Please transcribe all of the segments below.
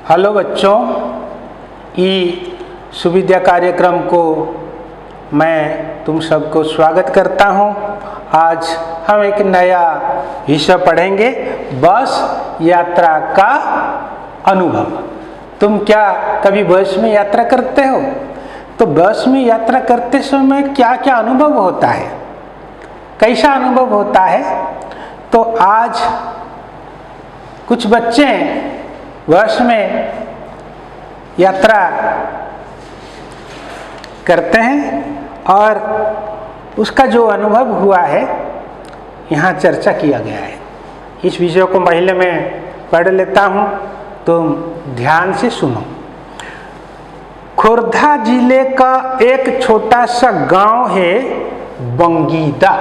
Hello बच्चों, ई सुविद्या कार्यक्रम को मैं तुम सबको स्वागत करता हूं। आज हम एक नया विषय पढ़ेंगे, बस यात्रा का अनुभव। तुम क्या कभी बस में यात्रा करते हो? तो बस में यात्रा करते समय क्या क्या अनुभव होता है, कैसा अनुभव होता है? तो आज कुछ बच्चे बस में यात्रा करते हैं और उसका जो अनुभव हुआ है यहाँ चर्चा किया गया है। इस विषय को पहले मैं पढ़ लेता हूँ, तुम ध्यान से सुनो। खुर्दा जिले का एक छोटा सा गांव है बंगीदा।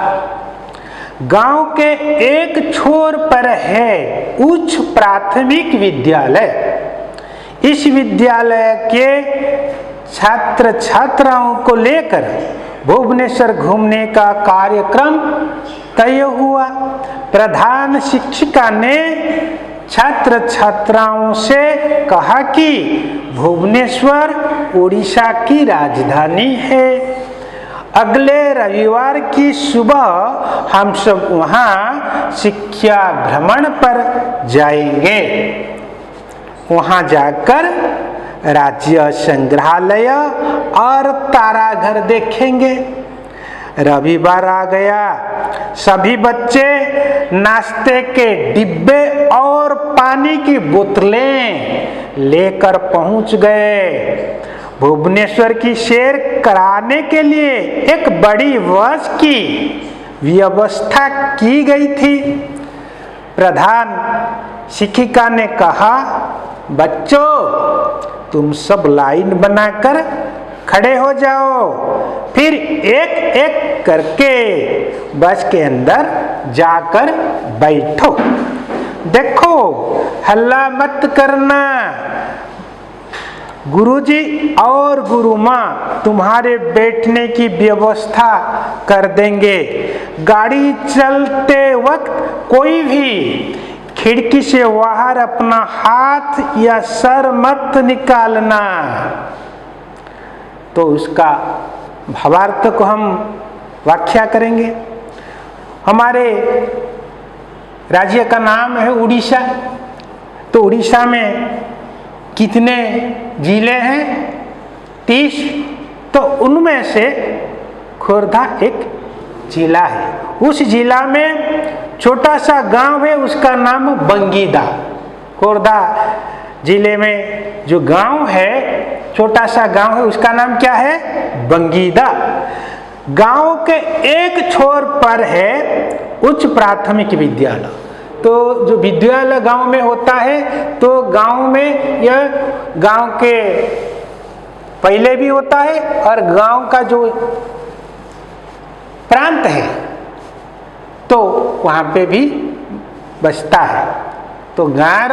गांव के एक छोर पर है उच्च प्राथमिक विद्यालय। इस विद्यालय के छात्र छात्राओं को लेकर भुवनेश्वर घूमने का कार्यक्रम तय हुआ। प्रधान शिक्षिका ने छात्र छात्राओं से कहा कि भुवनेश्वर उड़ीसा की राजधानी है। अगले रविवार की सुबह हम सब वहाँ शिक्षा भ्रमण पर जाएंगे। वहाँ जाकर राज्य संग्रहालय और ताराघर देखेंगे। रविवार आ गया। सभी बच्चे नाश्ते के डिब्बे और पानी की बोतलें लेकर पहुँच गए। भुवनेश्वर की सैर कराने के लिए एक बड़ी बस की व्यवस्था की गई थी। प्रधान शिक्षिका ने कहा, बच्चों तुम सब लाइन बनाकर खड़े हो जाओ, फिर एक एक करके बस के अंदर जाकर बैठो। देखो, हल्ला मत करना। गुरुजी और गुरु माँ तुम्हारे बैठने की व्यवस्था कर देंगे। गाड़ी चलते वक्त कोई भी खिड़की से बाहर अपना हाथ या सर मत निकालना। तो उसका भावार्थ को हम व्याख्या करेंगे। हमारे राज्य का नाम है उड़ीसा। तो उड़ीसा में कितने जिले हैं? 30। तो उनमें से खुर्दा एक जिला है। उस जिला में छोटा सा गांव है, उसका नाम बंगीदा। खुर्दा जिले में जो गांव है, छोटा सा गांव है, उसका नाम क्या है? बंगीदा। गांव के एक छोर पर है उच्च प्राथमिक विद्यालय। तो जो विद्यालय गांव में होता है, तो गांव में यह गांव के पहले भी होता है और गांव का जो प्रांत है तो वहां पे भी बसता है। तो गाँव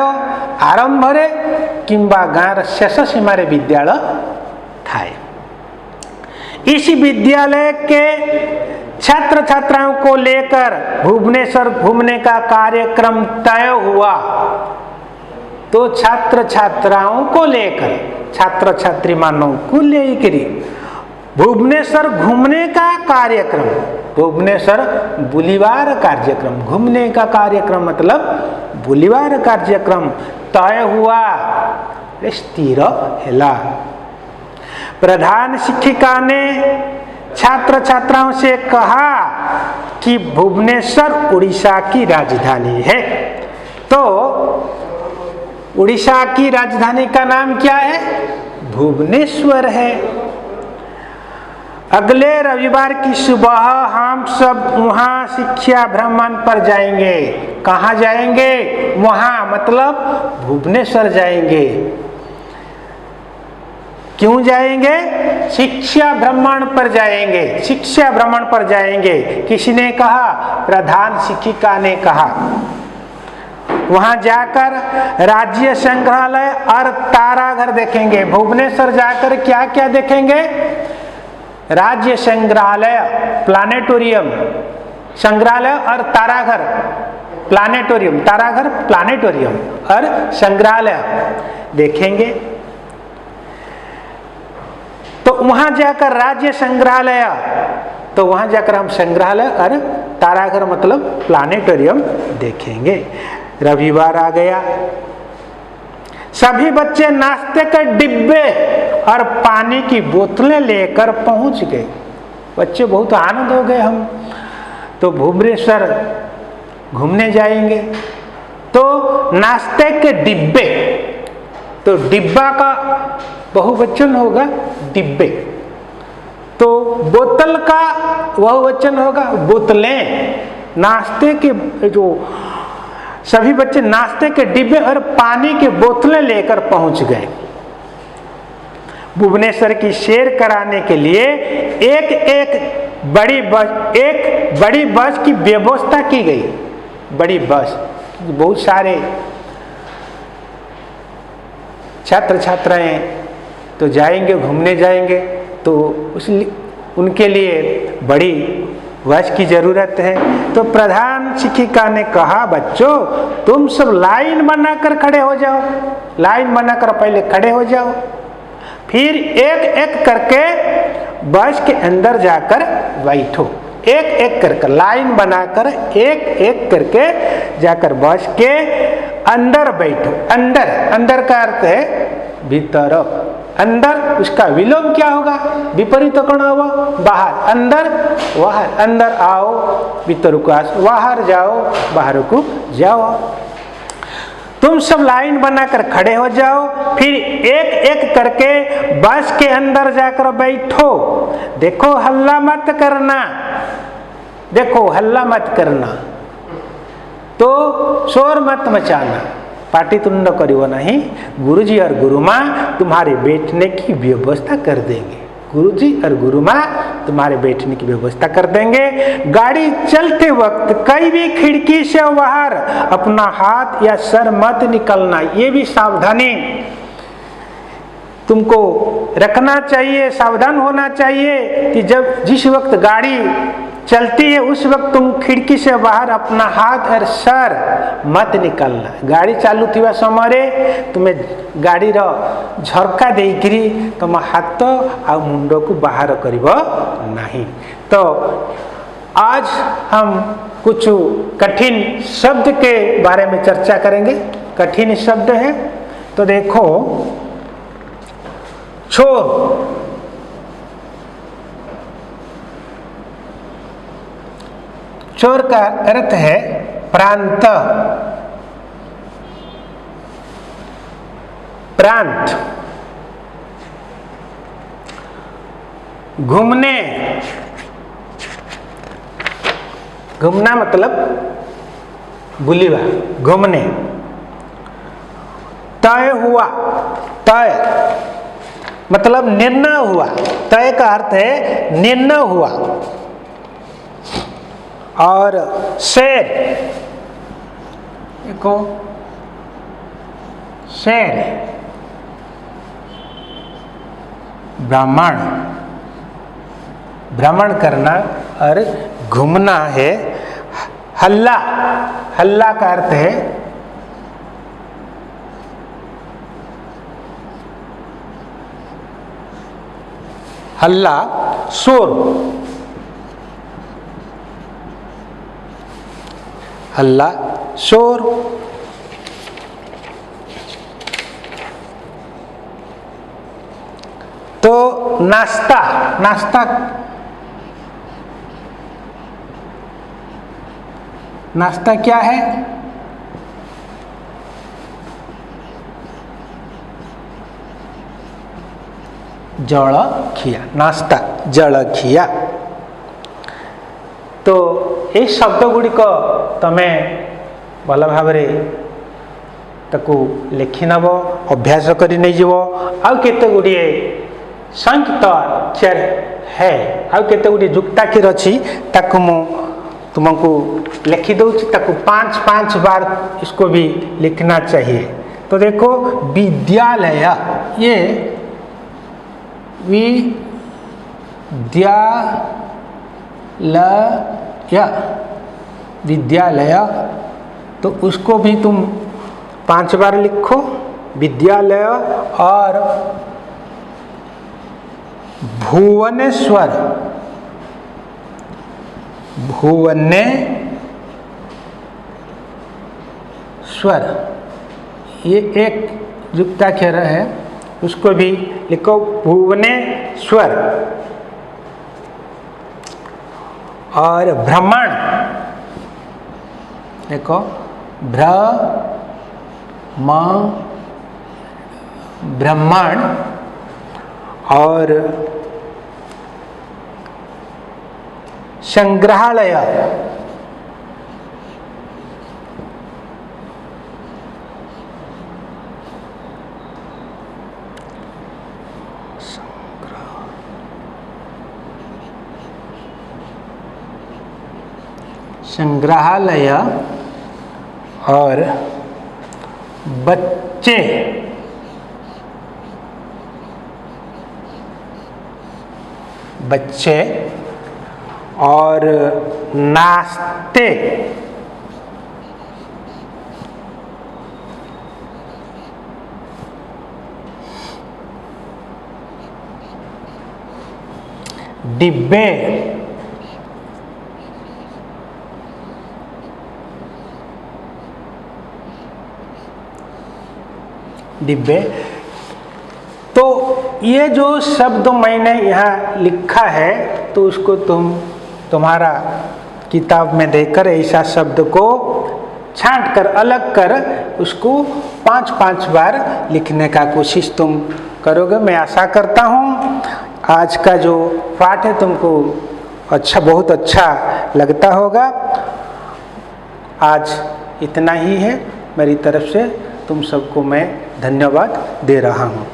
आरंभ रे किंबा गाँव शेष सीमारे विद्यालय थाए। इस विद्यालय के छात्र छात्राओं को लेकर भुवनेश्वर घूमने का कार्यक्रम तय हुआ। तो छात्र छात्राओं को लेकर, छात्र छात्री मानों को लेकर भुवनेश्वर घूमने का कार्यक्रम, भुवनेश्वर बुलीवार कार्यक्रम, घूमने का कार्यक्रम मतलब बुलीवार कार्यक्रम तय हुआ, स्थिर हेला। प्रधान शिक्षिका ने छात्र छात्राओं से कहा कि भुवनेश्वर उड़ीसा की राजधानी है। तो उड़ीसा की राजधानी का नाम क्या है? भुवनेश्वर है। अगले रविवार की सुबह हम सब वहाँ शिक्षा भ्रमण पर जाएंगे। कहाँ जाएंगे? वहाँ मतलब भुवनेश्वर जाएंगे। क्यों जाएंगे? शिक्षा भ्रमण पर जाएंगे। शिक्षा भ्रमण पर जाएंगे। किसने कहा? प्रधान शिक्षिका ने कहा। वहां जाकर राज्य संग्रहालय और ताराघर देखेंगे। भुवनेश्वर जाकर क्या क्या देखेंगे? राज्य संग्रहालय, प्लानेटोरियम, संग्रहालय और ताराघर, प्लानेटोरियम, ताराघर, प्लानेटोरियम और संग्रहालय, देखेंगे। तो वहां जाकर राज्य संग्रहालय, तो वहां जाकर हम संग्रहालय और ताराघर मतलब प्लानेटोरियम देखेंगे। रविवार आ गया, सभी बच्चे नाश्ते के डिब्बे और पानी की बोतलें लेकर पहुंच गए। बच्चे बहुत आनंद हो गए, हम तो भुवनेश्वर घूमने जाएंगे। तो नाश्ते के डिब्बे, तो डिब्बा का बहुवचन होगा डिब्बे, तो बोतल का बहुवचन होगा बोतलें। नाश्ते के जो सभी बच्चे नाश्ते के डिब्बे और पानी की बोतलें लेकर पहुंच गए। भुवनेश्वर की सैर कराने के लिए एक बड़ी बस की व्यवस्था की गई। बड़ी बस, बहुत सारे छात्र छात्राएं तो जाएंगे, घूमने जाएंगे, तो उनके लिए बड़ी बस की जरूरत है। तो प्रधान शिक्षिका ने कहा, बच्चों तुम सब लाइन बनाकर खड़े हो जाओ, लाइन बनाकर पहले खड़े हो जाओ, फिर एक एक करके बस के अंदर जाकर बैठो। एक एक करके लाइन बनाकर एक एक करके जाकर बस के अंदर बैठो। अंदर, अंदर का अर्थ है भीतर, अंदर उसका विलोम क्या होगा, विपरीत कौन होगा, बाहर। अंदर बाहर, अंदर आओ भीतर को आओ, बाहर जाओ बाहर को जाओ। तुम सब लाइन बनाकर खड़े हो जाओ, फिर एक एक करके बस के अंदर जाकर बैठो। देखो हल्ला मत करना, देखो हल्ला मत करना, तो शोर मत मचाना, पाटीतुंड करियो नहीं। गुरुजी और गुरुमाँ तुम्हारे बैठने की व्यवस्था कर देंगे, गुरुजी और गुरुमाँ तुम्हारे बैठने की व्यवस्था कर देंगे। गाड़ी चलते वक्त कहीं भी खिड़की से बाहर अपना हाथ या सर मत निकलना, ये भी सावधानी तुमको रखना चाहिए, सावधान होना चाहिए कि जब जिस वक्त गाड़ी चलती है उस वक्त तुम खिड़की से बाहर अपना हाथ और सर मत निकालना। गाड़ी चालू थी समय तुम्हें गाड़ी झरका देकरी तुम हाथ आ मुंड को बाहर करिब नहीं। तो आज हम कुछ कठिन शब्द के बारे में चर्चा करेंगे। कठिन शब्द है तो देखो, चोर, चोर का अर्थ है प्रांत, प्रांत। घूमने, घूमना मतलब बुलिवा, घूमने। तय हुआ, तय मतलब निर्णय हुआ, तय का अर्थ है निर्णय हुआ। और शेर, देखो शेर भ्रमण, भ्रमण करना और घूमना है। हल्ला, हल्ला का अर्थ है हल्ला, शोर, हल्ला शोर। तो नाश्ता, नाश्ता, नाश्ता क्या है, जलखिया, नाश्ता जलखिया। तो ये शब्द गुड़िक तमे भल भाव ताकू लिखि नब, अभ्यास कर नहीं जीव। आउ केते गुड़िए संयुक्त अक्षर है, आउ केते गुड़िए जुक्ताक्षर अच्छी, ताकू मु तुमको लिखि दूची, ताकू 5-5 बार इसको भी लिखना चाहिए। तो देखो विद्यालय, ये विद्यालय, तो उसको भी तुम 5 बार लिखो। विद्यालय और भुवनेश्वर, भुवनेश्वर, ये एक युक्ताक्षर है, उसको भी लिखो भुवनेश्वर। और भ्रमण, देखो ब्रह्मांड। और संग्रहालय, संग्रहालय। और बच्चे, बच्चे। और नाश्ते, डिब्बे, डिब्बे। तो ये जो शब्द मैंने यहाँ लिखा है, तो उसको तुम्हारा किताब में देखकर ऐसा शब्द को छांट कर अलग कर उसको 5-5 बार लिखने का कोशिश तुम करोगे। मैं आशा करता हूँ आज का जो पाठ है तुमको अच्छा, बहुत अच्छा लगता होगा। आज इतना ही है मेरी तरफ से, तुम सबको मैं धन्यवाद दे रहा हूँ।